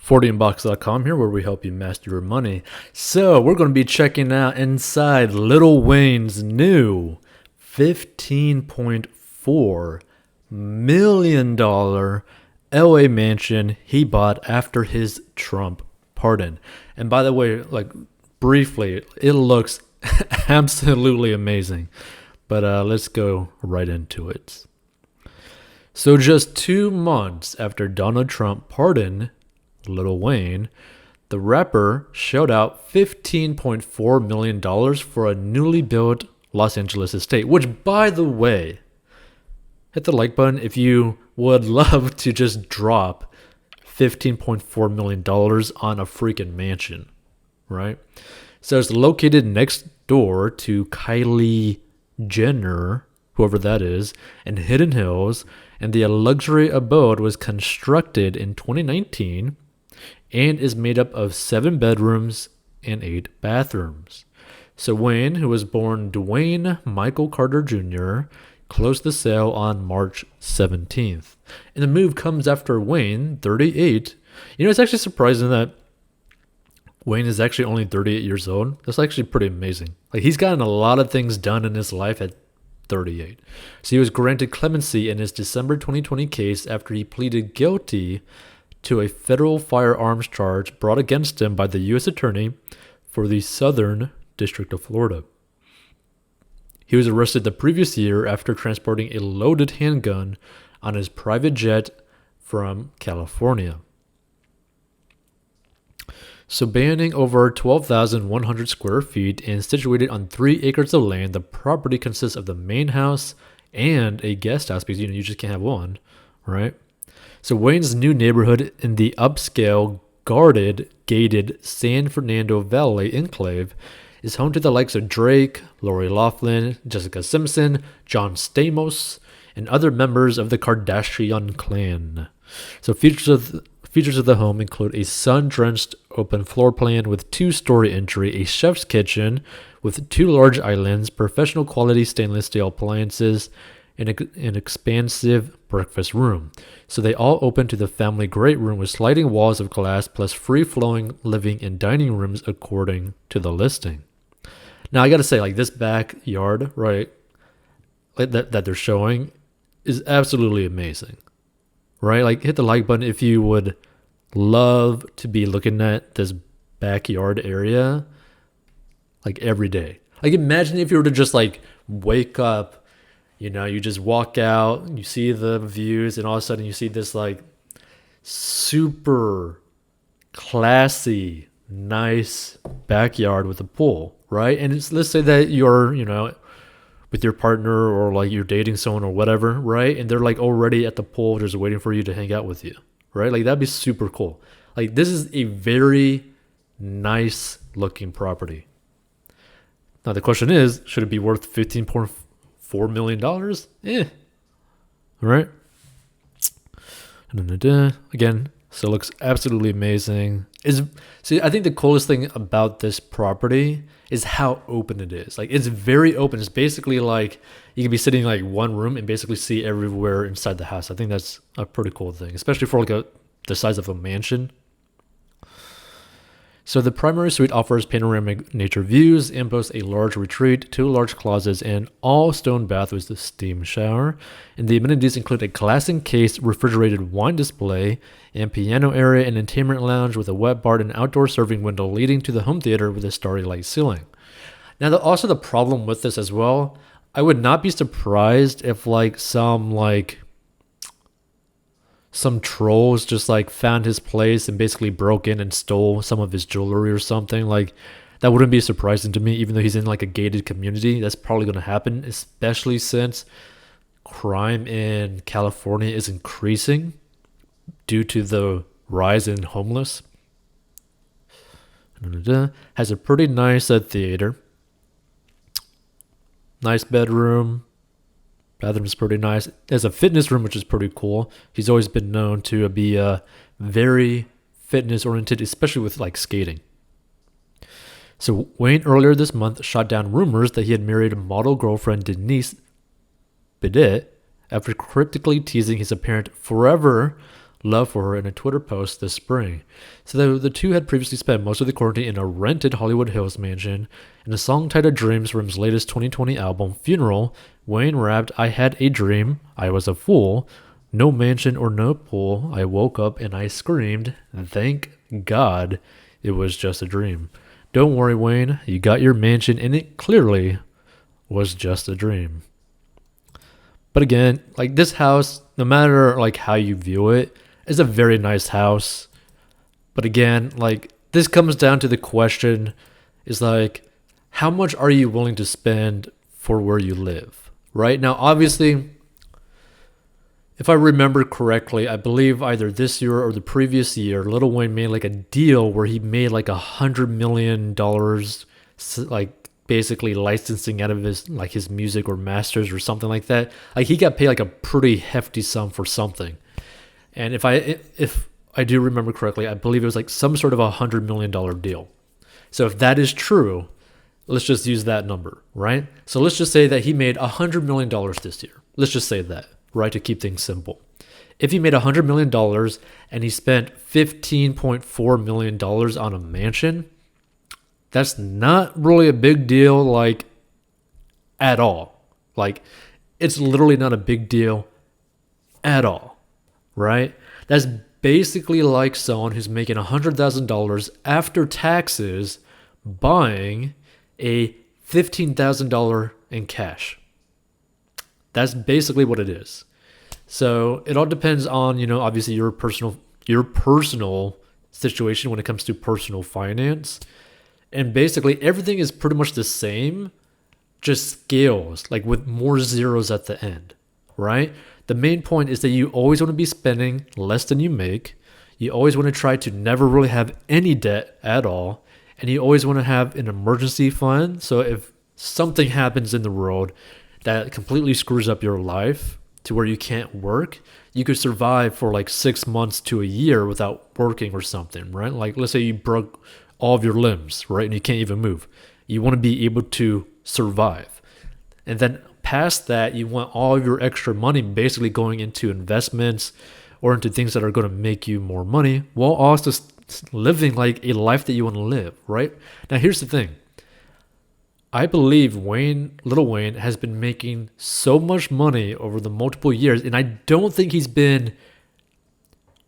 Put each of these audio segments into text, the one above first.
40inbox.com here, where we help you master your money. So we're going to be checking out inside Lil Wayne's new $15.4 million LA mansion he bought after his Trump pardon. And by the way, like briefly, it looks absolutely amazing. But let's go right into it. So just 2 months after Donald Trump pardoned Lil Wayne, the rapper shelled out $15.4 million for a newly built Los Angeles estate, which, by the way, hit the like button if you would love to just drop $15.4 million on a freaking mansion, right? So it's located next door to Kylie Jenner, whoever that is, in Hidden Hills, and the luxury abode was constructed in 2019 and is made up of 7 bedrooms and 8 bathrooms. So Wayne, who was born Dwayne Michael Carter Jr., closed the sale on March 17th. And the move comes after Wayne, 38. It's actually surprising that Wayne is actually only 38 years old. That's actually pretty amazing. Like, he's gotten a lot of things done in his life at 38. So he was granted clemency in his December 2020 case after he pleaded guilty to a federal firearms charge brought against him by the U.S. Attorney for the Southern District of Florida. He was arrested the previous year after transporting a loaded handgun on his private jet from California. So spanning over 12,100 square feet and situated on 3 acres of land, the property consists of the main house and a guest house, because you just can't have one, right? So Wayne's new neighborhood in the upscale, guarded, gated San Fernando Valley enclave is home to the likes of Drake, Lori Loughlin, Jessica Simpson, John Stamos, and other members of the Kardashian clan. So features of the home include a sun-drenched open floor plan with 2-story entry, a chef's kitchen with 2 large islands, professional quality stainless steel appliances, and an expansive breakfast room. So they all open to the family great room with sliding walls of glass plus free-flowing living and dining rooms according to the listing. Now I gotta say, like, this backyard, right, like that they're showing is absolutely amazing, right? Like, hit the like button if you would love to be looking at this backyard area like every day. Like, imagine if you were to just like wake up, you just walk out, you see the views, and all of a sudden you see this like super classy, nice backyard with a pool, right? And let's say that you're, with your partner, or like you're dating someone or whatever, right? And they're like already at the pool just waiting for you to hang out with you, right? Like, that'd be super cool. Like, this is a very nice looking property. Now the question is, should it be worth $15.4 million? Right? Again, so it looks absolutely amazing. I think the coolest thing about this property is how open it is. Like, it's very open. It's basically like you can be sitting in like one room and basically see everywhere inside the house. I think that's a pretty cool thing, especially for like the size of a mansion. So the primary suite offers panoramic nature views and boasts a large retreat, 2 large closets, and all-stone bath with a steam shower. And the amenities include a glass-encased refrigerated wine display and piano area, and entertainment lounge with a wet bar and outdoor serving window leading to the home theater with a starry light ceiling. Now, also the problem with this as well, I would not be surprised if some trolls just like found his place and basically broke in and stole some of his jewelry or something. Like, that wouldn't be surprising to me, even though he's in like a gated community. That's probably going to happen, especially since crime in California is increasing due to the rise in homeless. Has a pretty nice theater. Nice bedroom. Bathroom's pretty nice. There's a fitness room, which is pretty cool. He's always been known to be very fitness oriented, especially with like skating. So Wayne earlier this month shot down rumors that he had married model girlfriend Denise Bidet after cryptically teasing his apparent forever love for her in a Twitter post this spring. So the two had previously spent most of the quarantine in a rented Hollywood Hills mansion. In a song titled Dreams from his latest 2020 album, Funeral, Wayne rapped, "I had a dream, I was a fool. No mansion or no pool. I woke up and I screamed, thank God it was just a dream. Don't worry, Wayne, you got your mansion and it clearly was just a dream." But again, like this house, no matter like how you view it, is a very nice house. But again, like this comes down to the question is like, how much are you willing to spend for where you live? Right now, obviously, if I remember correctly, I believe either this year or the previous year, Lil Wayne made like a deal where he made like $100 million, like basically licensing out of his music or masters or something like that. Like he got paid like a pretty hefty sum for something. And if I do remember correctly, I believe it was like some sort of $100 million deal. So if that is true, let's just use that number, right? So let's just say that he made $100 million this year. Let's just say that, right, to keep things simple. If he made $100 million and he spent $15.4 million on a mansion, that's not really a big deal, like, at all. Like, it's literally not a big deal at all, right? That's basically like someone who's making $100,000 after taxes buying a $15,000 in cash. That's basically what it is. So it all depends on, obviously your personal situation when it comes to personal finance. And basically everything is pretty much the same, just scales, like with more zeros at the end, right? The main point is that you always want to be spending less than you make. You always want to try to never really have any debt at all. And you always want to have an emergency fund. So if something happens in the world that completely screws up your life to where you can't work, you could survive for like 6 months to a year without working or something, right? Like let's say you broke all of your limbs, right? And you can't even move. You want to be able to survive. And then past that, you want all of your extra money basically going into investments or into things that are going to make you more money while also living like a life that you want to live, right? Now, here's the thing. I believe Lil Wayne has been making so much money over the multiple years, and I don't think he's been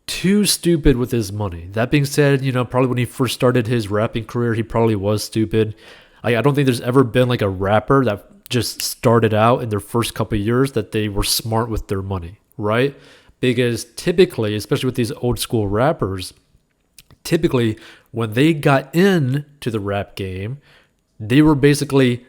too stupid with his money. That being said, probably when he first started his rapping career, he probably was stupid. I don't think there's ever been like a rapper that just started out in their first couple of years that they were smart with their money, right? Because typically, especially with these old school rappers, typically when they got into the rap game, they were basically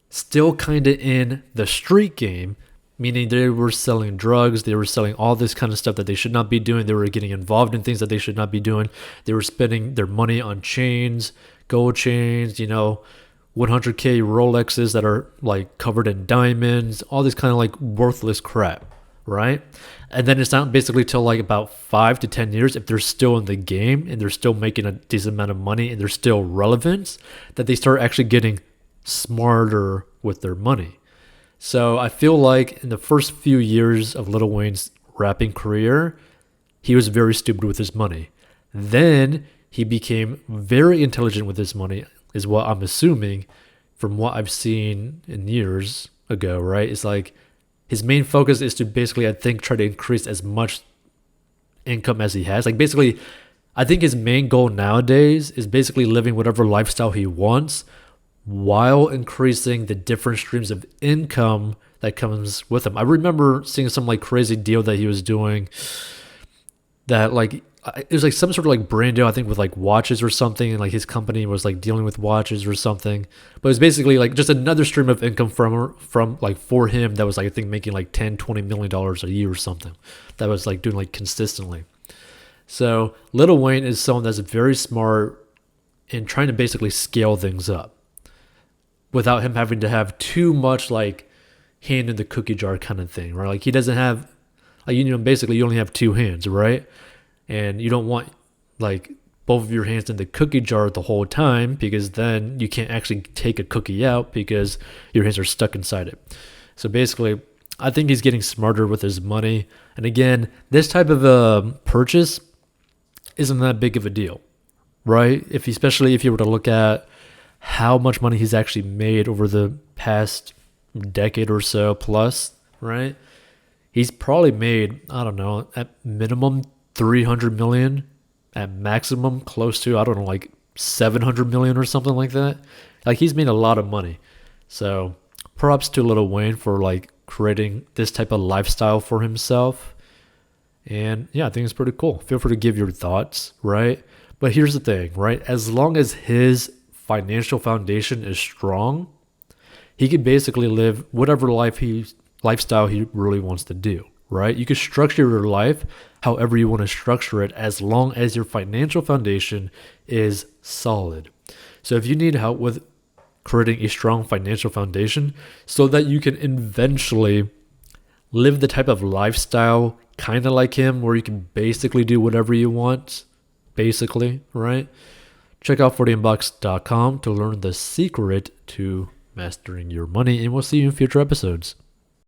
still kind of in the street game, meaning they were selling drugs, they were selling all this kind of stuff that they should not be doing, they were getting involved in things that they should not be doing, they were spending their money on chains, gold chains, 100K Rolexes that are like covered in diamonds, all this kind of like worthless crap, right? And then it's not basically till like about 5 to 10 years, if they're still in the game and they're still making a decent amount of money and they're still relevant, that they start actually getting smarter with their money. So I feel like in the first few years of Lil Wayne's rapping career, he was very stupid with his money. Then he became very intelligent with his money, is what I'm assuming from what I've seen in years ago, right? It's like his main focus is to basically, I think, try to increase as much income as he has. Like basically, I think his main goal nowadays is basically living whatever lifestyle he wants while increasing the different streams of income that comes with him. I remember seeing some like crazy deal that he was doing that like, it was like some sort of like brand deal, I think with like watches or something. And like his company was like dealing with watches or something, but it was basically like just another stream of income from like for him that was like, I think making like $10-20 million a year or something that was like doing like consistently. So Lil Wayne is someone that's very smart in trying to basically scale things up without him having to have too much like hand in the cookie jar kind of thing, right? Like he doesn't have, like, basically you only have two hands, right? And you don't want like both of your hands in the cookie jar the whole time, because then you can't actually take a cookie out because your hands are stuck inside it. So basically, I think he's getting smarter with his money. And again, this type of a purchase isn't that big of a deal, right? Especially if you were to look at how much money he's actually made over the past decade or so plus, right? He's probably made, I don't know, at minimum 300 million, at maximum close to, I don't know, like 700 million or something like that. Like he's made a lot of money. So props to Lil Wayne for like creating this type of lifestyle for himself. And yeah, I think it's pretty cool. Feel free to give your thoughts, right? But here's the thing, right? As long as his financial foundation is strong, he can basically live whatever lifestyle he really wants to do, right? You can structure your life however you want to structure it as long as your financial foundation is solid. So if you need help with creating a strong financial foundation so that you can eventually live the type of lifestyle kind of like him where you can basically do whatever you want, basically, right? Check out 40inbox.com to learn the secret to mastering your money, and we'll see you in future episodes.